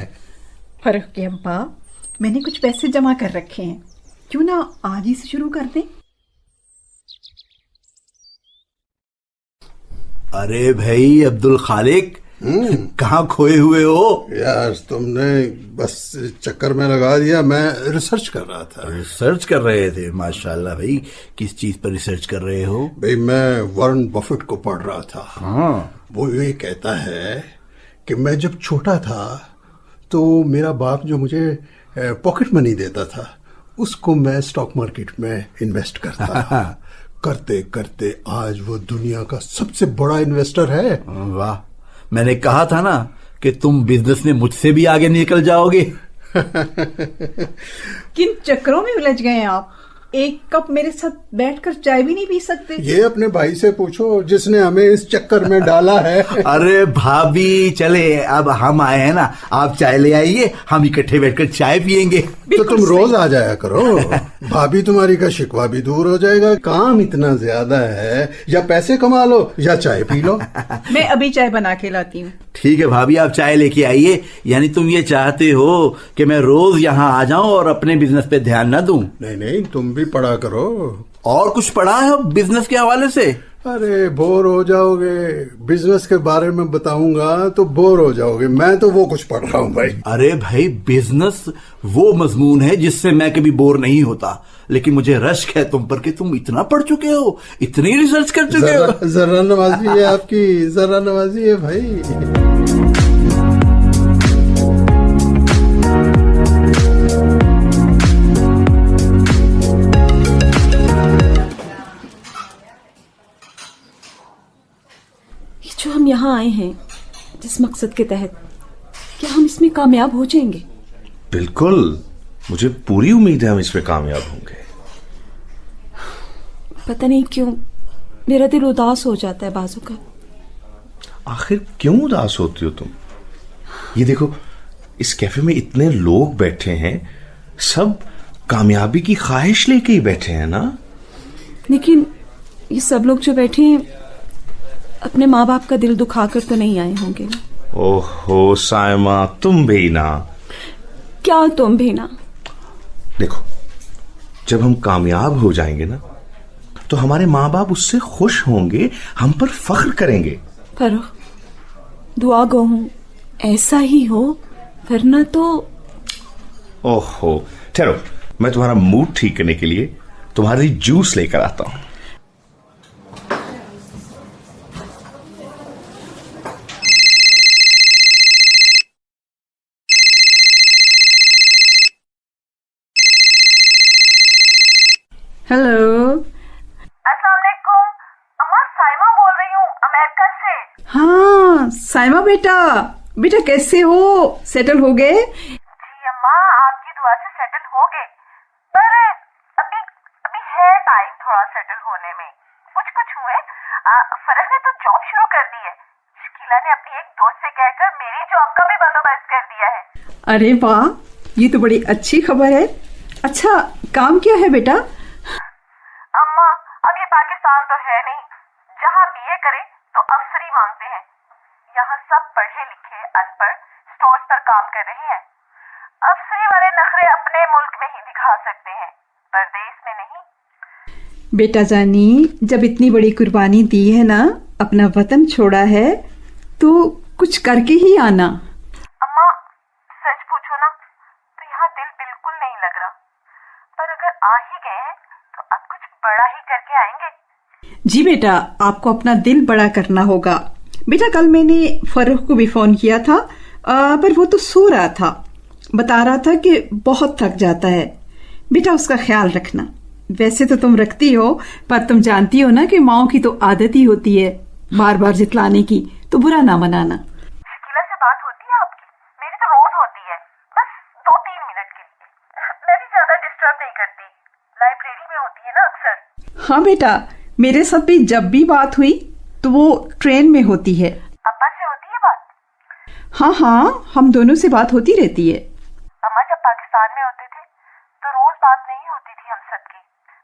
فرق کے ابا، میں نے کچھ پیسے جمع کر رکھے ہیں، کیوں نہ آج ہی سے شروع کر دیں؟ ارے بھائی عبد الخالق، کہاں کھوئے ہوئے ہو؟ یار تم نے بس چکر میں لگا دیا، میں ریسرچ کر رہا تھا. ریسرچ کر رہے تھے؟ ماشاءاللہ بھائی، کس چیز پر ریسرچ کر رہے ہو؟ بھائی میں وارن بفیٹ کو پڑھ رہا تھا. ہاں، وہ یہ کہتا ہے کہ میں جب چھوٹا تھا تو میرا باپ جو مجھے پاکٹ منی دیتا تھا اس کو میں اسٹاک مارکیٹ میں انویسٹ کرتا. کرتے کرتے آج وہ دنیا کا سب سے بڑا انویسٹر ہے. واہ، میں نے کہا تھا نا کہ تم بزنس میں مجھ سے بھی آگے نکل جاؤ گے. کن چکروں میں الجھ گئے ہیں آپ؟ ایک کپ میرے ساتھ بیٹھ کر چائے بھی نہیں پی سکتے؟ یہ اپنے بھائی سے پوچھو جس نے ہمیں اس چکر میں ڈالا ہے. ارے بھابھی چلے، اب ہم آئے ہیں نا، آپ چائے لے آئیے، ہم اکٹھے بیٹھ کر چائے پیئیں گے. تو تم روز آ جایا کرو، بھابھی تمہاری کا شکوہ بھی دور ہو جائے گا. کام اتنا زیادہ ہے، یا پیسے کما لو یا چائے پی لو. میں ابھی چائے بنا کے لاتی ہوں. ٹھیک ہے بھابھی، آپ چائے لے کے آئیے. یعنی تم یہ چاہتے ہو کہ میں روز یہاں آ جاؤں اور اپنے بزنس پہ دھیان نہ دوں؟ نہیں، تم بھی پڑھا کرو. اور کچھ پڑھا ہے بزنس کے حوالے سے؟ ارے بور ہو جاؤ گے، بزنس کے بارے میں بتاؤں گا تو بور ہو جاؤ گے. میں تو وہ کچھ پڑھ رہا ہوں بھائی. ارے بھائی، بزنس وہ مضمون ہے جس سے میں کبھی بور نہیں ہوتا، لیکن مجھے رشک ہے تم پر کہ تم اتنا پڑھ چکے ہو، اتنی ریسرچ کر چکے ہو. ذرا نوازی ہے آپ کی، ذرا نوازی ہے بھائی. جو ہم یہاں آئے ہیں جس مقصد کے تحت، کیا ہم اس میں کامیاب ہو جائیں گے؟ بالکل، مجھے پوری امید ہے ہم اس میں کامیاب ہوں گے. پتہ نہیں کیوں میرا دل اداس ہو جاتا ہے بازو کا. آخر کیوں اداس ہوتی ہو تم؟ یہ دیکھو، اس کیفے میں اتنے لوگ بیٹھے ہیں، سب کامیابی کی خواہش لے کے ہی بیٹھے ہیں نا. لیکن یہ سب لوگ جو بیٹھے ہیں اپنے ماں باپ کا دل دکھا کر تو نہیں آئے ہوں گے نا؟ اوہو سائمہ، تم بھی نا. کیا تم بھی نا؟ دیکھو، جب ہم کامیاب ہو جائیں گے نا تو ہمارے ماں باپ اس سے خوش ہوں گے، ہم پر فخر کریں گے. فرخ، دعا گو ہوں ایسا ہی ہو، ورنہ تو... اوہو ٹھہرو، میں تمہارا موڈ ٹھیک کرنے کے لیے تمہاری جوس لے کر آتا ہوں. ہیلو، السلام علیکم. اما، سائمہ بول رہی ہوں امریکہ سے. ہاں سائمہ بیٹا کیسے ہو؟ سیٹل ہو گئے؟ جی اما، آپ کی دعا سے سیٹل ہو گئے، پر ابھی ہے ٹائم تھوڑا سیٹل ہونے میں. کچھ ہوئے. فرح نے تو جاب شروع کر دی ہے. شکیلا نے اپنی ایک دوست سے کہہ کر میری جاب کا بھی بندوبست کر دیا ہے. ارے واہ، یہ تو بڑی اچھی خبر ہے. اچھا، کام کیا ہے بیٹا؟ اما، اب یہ پاکستان تو ہے نہیں، جہاں بی اے کرے تو افسری مانگتے ہیں. یہاں سب پڑھے لکھے ان پڑھ سٹورز پر کام کر رہے ہیں. افسری والے نخرے اپنے ملک میں ہی دکھا سکتے ہیں، پردیس میں نہیں. बेटा जानी, जब इतनी बड़ी कुर्बानी दी है ना, अपना वतन छोड़ा है, तो कुछ करके ही आना। अम्मा, सच पूछो ना तो यहाँ दिल बिल्कुल नहीं लग रहा, पर अगर आ ही गए हैं तो अब कुछ बड़ा ही करके आएंगे। जी बेटा, आपको अपना दिल बड़ा करना होगा। बेटा कल मैंने फरूख को भी फोन किया था, पर वो तो सो रहा था। बता रहा था कि बहुत थक जाता है। बेटा उसका ख्याल रखना। वैसे तो तुम रखती हो, पर तुम जानती हो ना कि माओ की तो आदत ही होती है बार बार जितलाने की, तो बुरा ना मनाना। शकीला से बात होती है आपकी? मेरी तो रोज होती है, बस 2-3 मिनट के लिए। मैं भी ज्यादा डिस्टर्ब नहीं करती, लाइब्रेरी में होती है ना अक्सर। हाँ बेटा, मेरे साथ भी जब भी बात हुई तो वो ट्रेन में होती है। अब्बा से होती है बात? हाँ हाँ, हम दोनों से बात होती रहती है। अम्मा जब पाकिस्तान में होते थे तो रोज बात नहीं होती थी हम सबकी,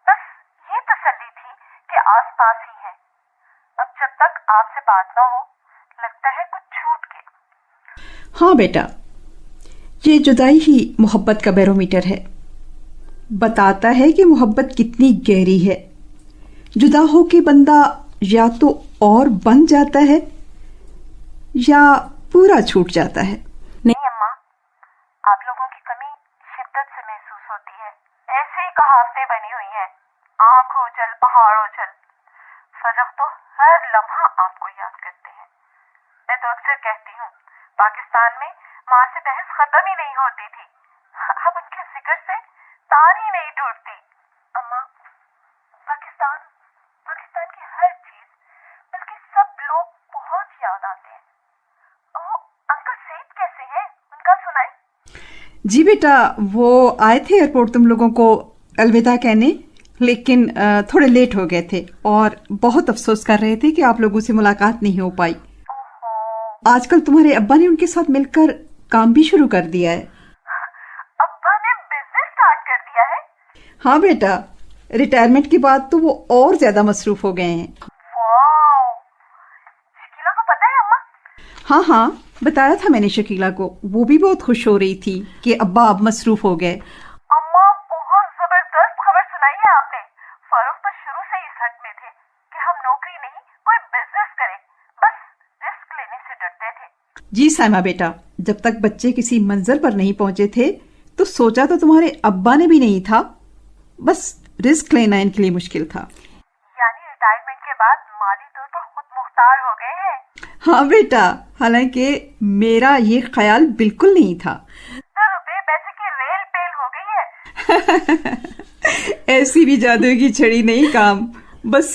बस ये तसल्ली थी कि आस पास ही हैं। अब जब तक आपसे बात ना हो, लगता है कुछ छूट गया। हाँ बेटा, ये जुदाई ही मोहब्बत का बैरोमीटर है। बताता है कि मोहब्बत कितनी गहरी है। जुदा हो के बंदा या तो और बन जाता है या पूरा छूट जाता है। नहीं अम्मा, आप लोगों की कमी शिद्दत से महसूस होती है। ऐसे ही कहावतें बनी हुई हैं, आँख हो जल पहाड़ हो जल। फर्क तो हर लम्हा आपको याद करते हैं। मैं तो अक्सर कहती हूँ, पाकिस्तान में माँ से बहस खत्म ही नहीं होती थी, अब उनके जिक्र से तार ही नहीं टूटती। अम्मा, पाकिस्तान की हर चीज, बल्कि सब लोग बहुत याद आते हैं। ओह, अंकल सेठ कैसे हैं? उनका सुनाए। जी बेटा, वो आए थे एयरपोर्ट तुम लोगों को अलविदा कहने, लेकिन थोड़े लेट हो गए थे और बहुत अफसोस कर रहे थे कि आप लोगों से मुलाकात नहीं हो पाई। आजकल तुम्हारे अब्बा ने उनके साथ मिलकर काम भी शुरू कर दिया है। अब्बा ने बिजनेस स्टार्ट कर दिया है? हाँ बेटा, रिटायरमेंट के बाद तो वो और ज्यादा मसरूफ हो गए हैं। वाओ, शकीला को पता है अम्मा? हाँ हाँ, बताया था मैंने शकीला को। वो भी बहुत खुश हो रही थी कि अब्बा अब मसरूफ हो गए। अम्मा, बहुत जबरदस्त खबर सुनाई है आपने। फारूक तो शुरू से ही इस हक में थे कि हम नौकरी नहीं कोई बिजनेस करें, बस रिस्क लेने से डरते थे। जी साइमा बेटा, जब तक बच्चे किसी मंजिल पर नहीं पहुंचे थे तो सोचा तो तुम्हारे अब्बा ने भी नहीं था, बस रिस्क लेना इनके लिए मुश्किल था। यानी रिटायरमेंट के बाद माली तौर पर खुद मुख्तार हो गए हैं। हाँ बेटा, हालांकि मेरा ये ख्याल बिल्कुल नहीं था। तो रुपए पैसे की रेल पेल हो गई है। ऐसी भी जादू की छड़ी नहीं काम, बस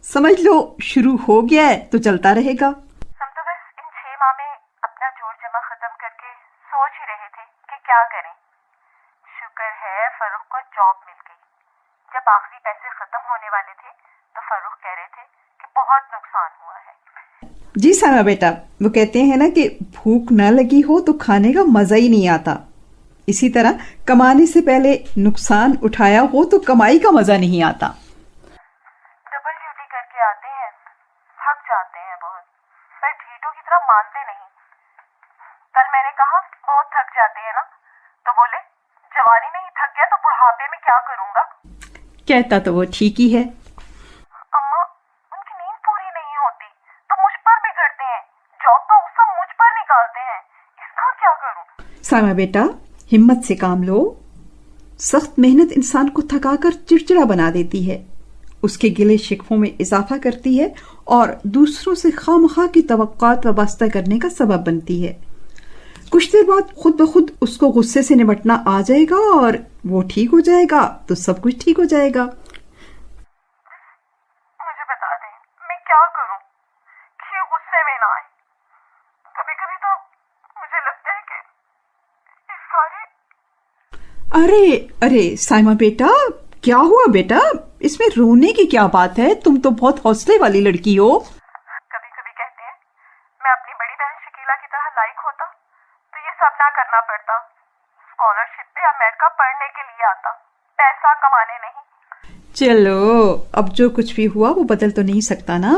समझ लो शुरू हो गया है तो चलता रहेगा। हम तो बस इन 6 माह में अपना जोड़ जमा खत्म करके सोच ही रहे थे कि क्या करें। शुक्र है फरूख को जॉब मिल गई। जब आखिरी पैसे खत्म होने वाले थे तो फरूख कह रहे थे कि बहुत नुकसान हुआ है। जी सारा बेटा, वो कहते हैं ना कि भूख न लगी हो तो खाने का मजा ही नहीं आता। इसी तरह कमाने से पहले नुकसान उठाया हो तो कमाई का मजा नहीं आता। डबल ड्यूटी करके आते हैं, थक जाते हैं बहुत, पर ढीठों की तरह मानते नहीं। कल मैंने कहा बहुत थक जाते हैं ना, तो बोले जवानी में ही थक गया तो बुढ़ापे में क्या करूंगा। कहता तो वो ठीक ही है। अम्मा, उनकी नींद पूरी नहीं होती तो मुझ पर बिगड़ते हैं, जॉब का गुस्सा मुझ पर निकालते हैं, इसका क्या करूं। सामा बेटा, हिम्मत से काम लो। सख्त मेहनत इंसान को थकाकर चिड़चिड़ा बना देती है, उसके गिले शिकवों में इजाफा करती है और दूसरों से खामखा की तवक्कुआत वाबस्ता करने का सबब बनती है। कुछ देर बाद खुद ब खुद उसको गुस्से से निपटना आ जाएगा और वो ठीक हो जाएगा तो सब कुछ ठीक हो जाएगा। मुझे बता दें मैं क्या करूं कि ये गुस्से में ना आए। कभी कभी तो मुझे लगता है कि इस सारे अरे अरे साइमा बेटा, क्या हुआ बेटा? इसमें रोने की क्या बात है? तुम तो बहुत हौसले वाली लड़की हो। कभी कभी कहते हैं मैं अपनी बड़ी बहन शकीला की तरह लायक होता तो ये सब ना करना पड़ता, स्कॉलरशिप पे अमेरिका पढ़ने के लिए आता, पैसा कमाने नहीं। चलो, अब जो कुछ भी हुआ वो बदल तो नहीं सकता ना।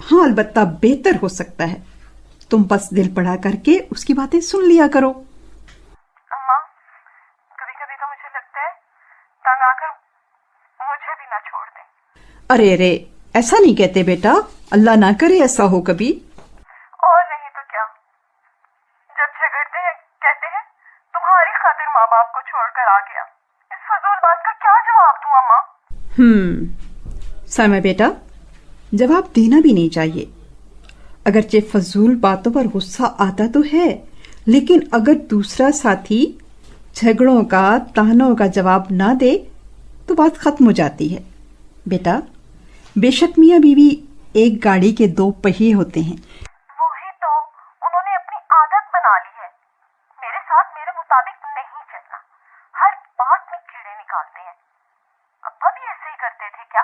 हाँ, अलबत्ता बेहतर हो सकता है। तुम बस दिल पड़ा करके उसकी बातें सुन लिया करो। अम्मा, कभी कभी तो मुझे लगता है तंग आकर मुझ मुझे भी ना छोड़ दें। अरे अरे, ऐसा नहीं कहते बेटा, अल्लाह ना करे ऐसा हो कभी। और नहीं तो क्या, जब झगड़ते हैं कहते हैं तुम्हारी खातिर माँ बाप को छोड़कर आ गया। इस फजूल बात का क्या जवाब दूं अम्मा? साइमा बेटा, जवाब देना भी नहीं चाहिए। अगरचे फजूल बातों पर गुस्सा आता तो है, लेकिन अगर दूसरा साथी झगड़ों का, तानों का जवाब ना दे तो बात खत्म हो जाती है। बेटा, बेशक मियाँ बीवी एक गाड़ी के दो पहिए होते हैं। वही तो, उन्होंने अपनी आदत बना ली है। मेरे साथ मेरे मुताबिक नहीं चलना, हर बात में कीड़े निकालते हैं। अब्बा भी ऐसे ही करते थे क्या?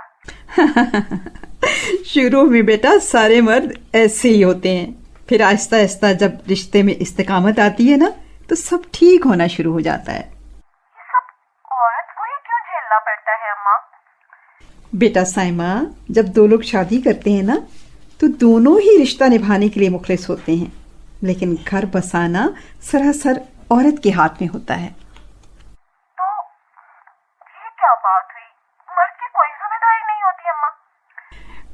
शुरू में बेटा सारे मर्द ऐसे ही होते हैं, फिर आहिस्ता आहिस्ता जब रिश्ते में इस्तेकामत आती है ना तो सब ठीक होना शुरू हो जाता है। ये सब औरत को ही क्यों झेलना पड़ता है अम्मा? बेटा साइमा, जब दो लोग शादी करते हैं ना तो दोनों ही रिश्ता निभाने के लिए मुखलिस होते हैं, लेकिन घर बसाना सरासर औरत के हाथ में होता है। तो ये क्या बात हुई? मर्द की कोई जिम्मेदारी नहीं होती अम्मा?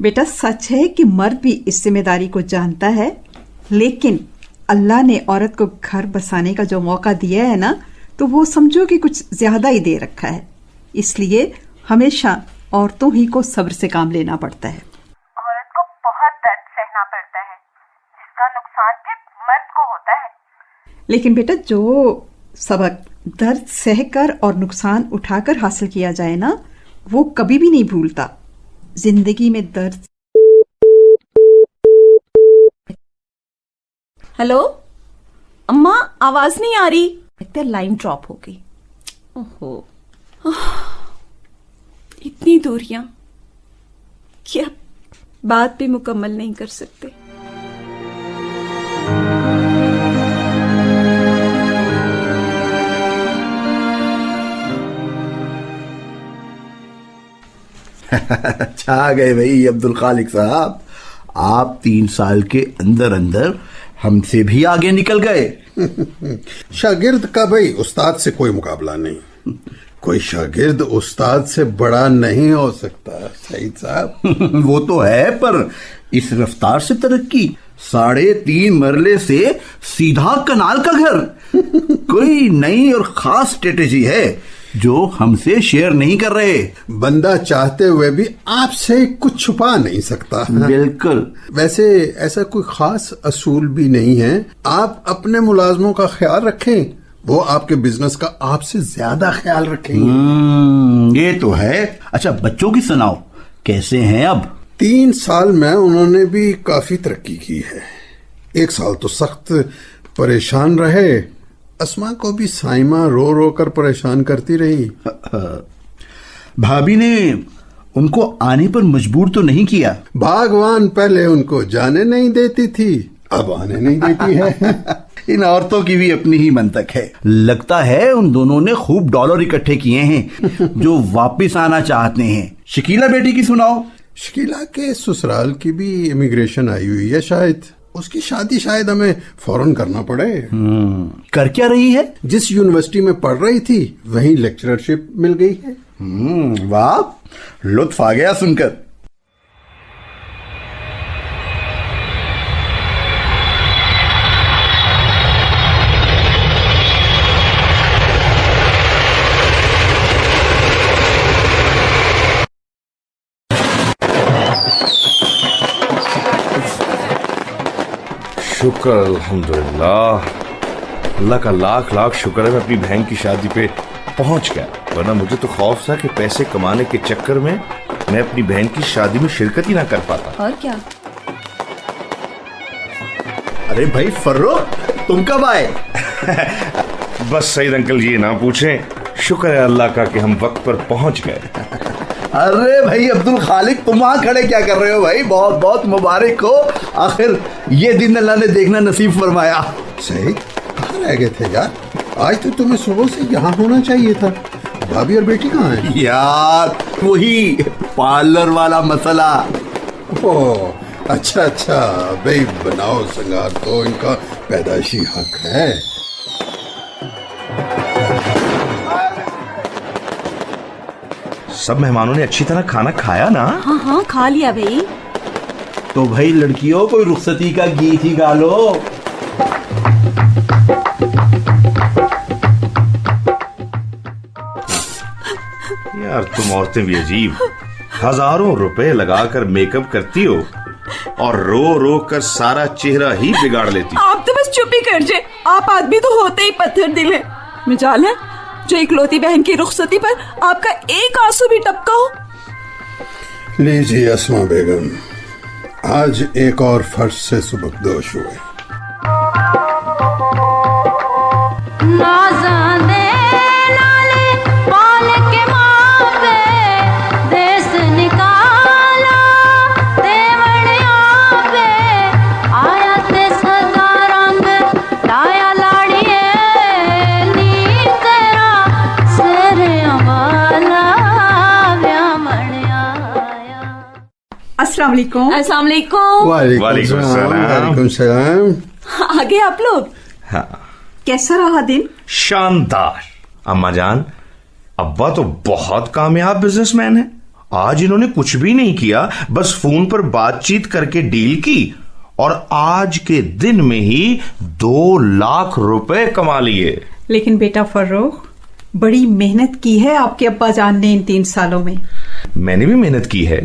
बेटा सच है कि मर्द भी इस जिम्मेदारी को जानता है, लेकिन अल्लाह ने औरत को घर बसाने का जो मौका दिया है ना, तो वो समझो कि कुछ ज्यादा ही दे रखा है। इसलिए हमेशा औरतों ही को सब्र से काम लेना पड़ता है। औरत को बहुत दर्द सहना पड़ता है, जिसका नुकसान फिर मर्द को होता है। लेकिन बेटा जो सबक दर्द सहकर और नुकसान उठाकर हासिल किया जाए ना, वो कभी भी नहीं भूलता। जिंदगी में दर्द। हेलो अम्मा, आवाज नहीं आ रही। लगता है लाइन ड्रॉप हो गई। ओहो, इतनी दूरियां कि अब बात भी मुकम्मल नहीं कर सकते। छा गए भाई अब्दुल खालिक साहब, आप 3 साल के अंदर अंदर हमसे भी आगे निकल गए। शागिर्द का भाई उस्ताद से कोई मुकाबला नहीं। कोई शागिर्द उस्ताद से बड़ा नहीं हो सकता सईद साहब। वो तो है, पर इस रफ्तार से तरक्की, 3.5 मरले से सीधा कनाल का घर। कोई नई और खास स्ट्रेटेजी है जो हमसे शेयर नहीं कर रहे। बंदा चाहते हुए भी आपसे कुछ छुपा नहीं सकता। बिल्कुल। वैसे ऐसा कोई खास असूल भी नहीं है। आप अपने मुलाजमों का ख्याल रखें, वो आपके बिजनेस का आपसे ज्यादा ख्याल रखेंगे। ये तो है। अच्छा, बच्चों की सुनाओ, कैसे हैं अब? 3 साल में उन्होंने भी काफी तरक्की की है। 1 साल तो सख्त परेशान रहे। अस्मा को भी साइमा रो रो कर परेशान करती रही। भाभी ने उनको आने पर मजबूर तो नहीं किया? भगवान पहले उनको जाने नहीं देती थी, अब आने नहीं देती है। इन औरतों की भी अपनी ही मंतक है। लगता है उन दोनों ने खूब डॉलर इकट्ठे किए हैं जो वापस आना चाहते हैं। शकीला बेटी की सुनाओ। शकीला के ससुराल की भी इमिग्रेशन आई हुई है, शायद उसकी शादी शायद हमें फौरन करना पड़े। कर क्या रही है? जिस यूनिवर्सिटी में पढ़ रही थी वहीं लेक्चरशिप मिल गई है। वाह, लुत्फ आ गया सुनकर। शुक्र अल्हम्दुलिल्लाह, अल्लाह का लाख लाख शुक्र है मैं अपनी बहन की शादी पे पहुंच गया, वरना मुझे तो खौफ था कि पैसे कमाने के चक्कर में मैं अपनी बहन की शादी में शिरकत ही ना कर पाता। और क्या? अरे भाई फर्रुख, तुम कब आए? बस सईद अंकल जी ना पूछें, शुक्र है अल्लाह का कि हम वक्त पर पहुंच गए। अरे भाई अब्दुल खालिक, तुम वहां खड़े क्या कर रहे हो भाई? बहुत बहुत मुबारक हो, आखिर ये दिन अल्लाह ने देखना नसीब फरमाया। सही, कहाँ रह गए थे यार? आज तो तुम्हें सुबह से यहाँ होना चाहिए था। भाभी और बेटी कहाँ हैं? यार वही पार्लर वाला मसला। ओह अच्छा अच्छा, भाई बनाओ संगार तो इनका पैदाइशी हक है। सब मेहमानों ने अच्छी तरह खाना खाया ना? हाँ हाँ खा लिया भाई। तो भाई लड़कियों, कोई रुखसती का गीत ही गा लो। यार तुम औरतें भी अजीब, हजारों रुपए लगाकर मेकअप करती हो और रो रो कर सारा चेहरा ही बिगाड़ लेती। आप तो बस चुप ही कर जाए, आप आदमी तो होते ही पत्थर दिल है। मजाल है जो इकलौती बहन की रुखसती पर आपका एक आंसू भी टपका हो। लीजिए अस्मा बेगम, आज एक और फर्ज से सुबकदोश हुए। अस्सलाम वालेकुम। अस्सलाम वालेकुम। वालेकुम सलाम। वालेकुम सलाम। आ गए आप लोग? हाँ, कैसा रहा दिन? शानदार। अम्मा जान, अब्बा तो बहुत कामयाब बिजनेसमैन है। आज इन्होंने कुछ भी नहीं किया, बस फोन पर बातचीत करके डील की और आज के दिन में ही 2 लाख रुपए कमा लिए। लेकिन बेटा फर्रुख, बड़ी मेहनत की है आपके अब्बा जान ने इन 3 सालों में। मैंने भी मेहनत की है,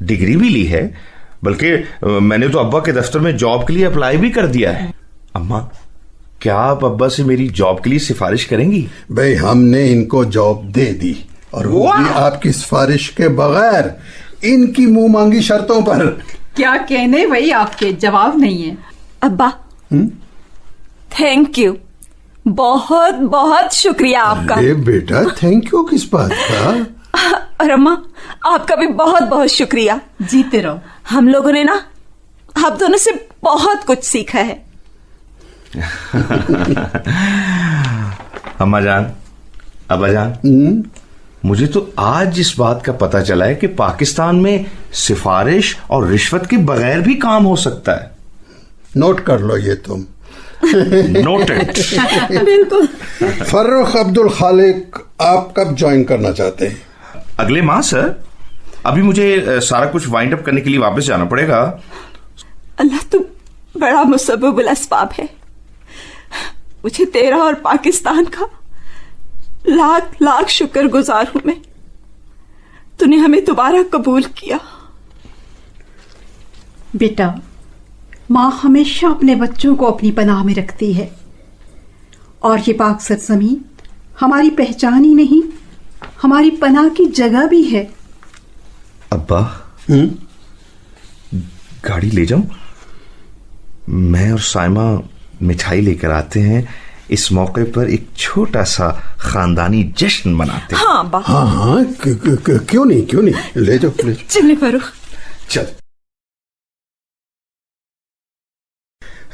डिग्री भी ली है, बल्कि मैंने तो अब्बा के दफ्तर में जॉब के लिए अप्लाई भी कर दिया है। अम्मा, क्या आप अब्बा से मेरी जॉब के लिए सिफारिश करेंगी? भाई हमने इनको जॉब दे दी, और वो भी आपकी सिफारिश के बगैर, इनकी मुंह मांगी शर्तों पर। क्या कहने भाई, आपके जवाब नहीं है। अब्बा थैंक यू, बहुत बहुत शुक्रिया आपका। अरे बेटा, थैंक यू किस बात का? और अम्मा आपका भी बहुत बहुत शुक्रिया। जीते रहो। हम लोगों ने ना आप दोनों से बहुत कुछ सीखा है। अम्मा जान, अब्बा जान, मुझे तो आज इस बात का पता चला है कि पाकिस्तान में सिफारिश और रिश्वत के बगैर भी काम हो सकता है। नोट कर लो ये तुम। नोटेड। बिल्कुल। फर्रुख अब्दुल खालिक, आप कब ज्वाइन करना चाहते हैं? अगले माह सर। अभी मुझे सारा कुछ वाइंड अप करने के लिए वापस जाना पड़ेगा। अल्लाह तो बड़ा मुसब्बिबुल अस्बाब है। मुझे तेरा और पाकिस्तान का लाख लाख शुक्र गुजार हूं मैं। तूने हमें दोबारा कबूल किया। बेटा, माँ हमेशा अपने बच्चों को अपनी पनाह में रखती है, और ये पाक सरजमीन हमारी पहचान ही नहीं, हमारी पनाह की जगह भी है। अब्बा, गाड़ी ले जाऊं? मैं और साइमा मिठाई लेकर आते हैं। इस मौके पर एक छोटा सा खानदानी जश्न मनाते हैं। हाँ अब्बा। हाँ हाँ, क्यों नहीं, क्यों नहीं, ले जाओ ले जाओ। चले फरूख। चल।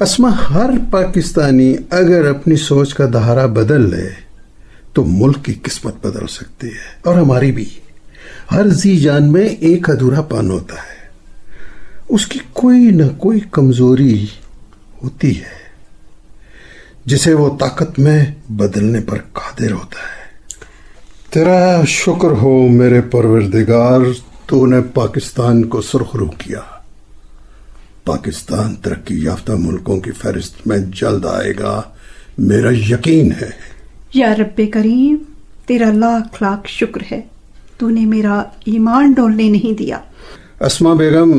अस्मा, हर पाकिस्तानी अगर अपनी सोच का दहारा बदल ले तो मुल्क की किस्मत बदल सकती है, और हमारी भी। हर जी जान में एक अधूरापन होता है, उसकी कोई न कोई कमजोरी होती है, जिसे वो ताकत में बदलने पर कादिर होता है। तेरा शुक्र हो मेरे परवरदिगार, तूने पाकिस्तान को सुरखरू किया। पाकिस्तान तरक्की याफ्ता मुल्कों की फहरिस्त में जल्द आएगा, मेरा यकीन है। या रब्बे करीम, तेरा लाख लाख शुक्र है, तूने मेरा ईमान डोलने नहीं दिया। अस्मा बेगम,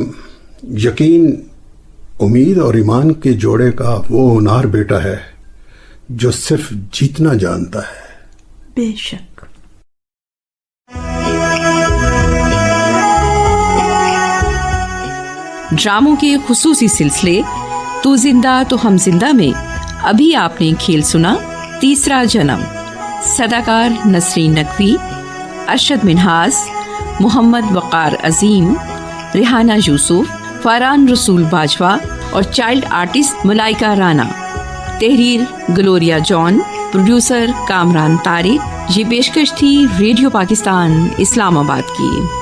यकीन, उम्मीद और ईमान के जोड़े का वो होनहार बेटा है जो सिर्फ जीतना जानता है। बेशक। ड्रामों के खुसूसी सिलसिले तू जिंदा तो हम जिंदा में अभी आपने खेल सुना तीसरा जन्म। सदाकार नसरीन नकवी, अरशद मिन्हाज, मोहम्मद वकार अजीम, रिहाना यूसुफ, फरहान रसूल बाजवा और चाइल्ड आर्टिस्ट मलाइका राना। तहरीर Gloria John, producer Kamran Tariq. ये पेशकश थी रेडियो पाकिस्तान इस्लामाबाद की।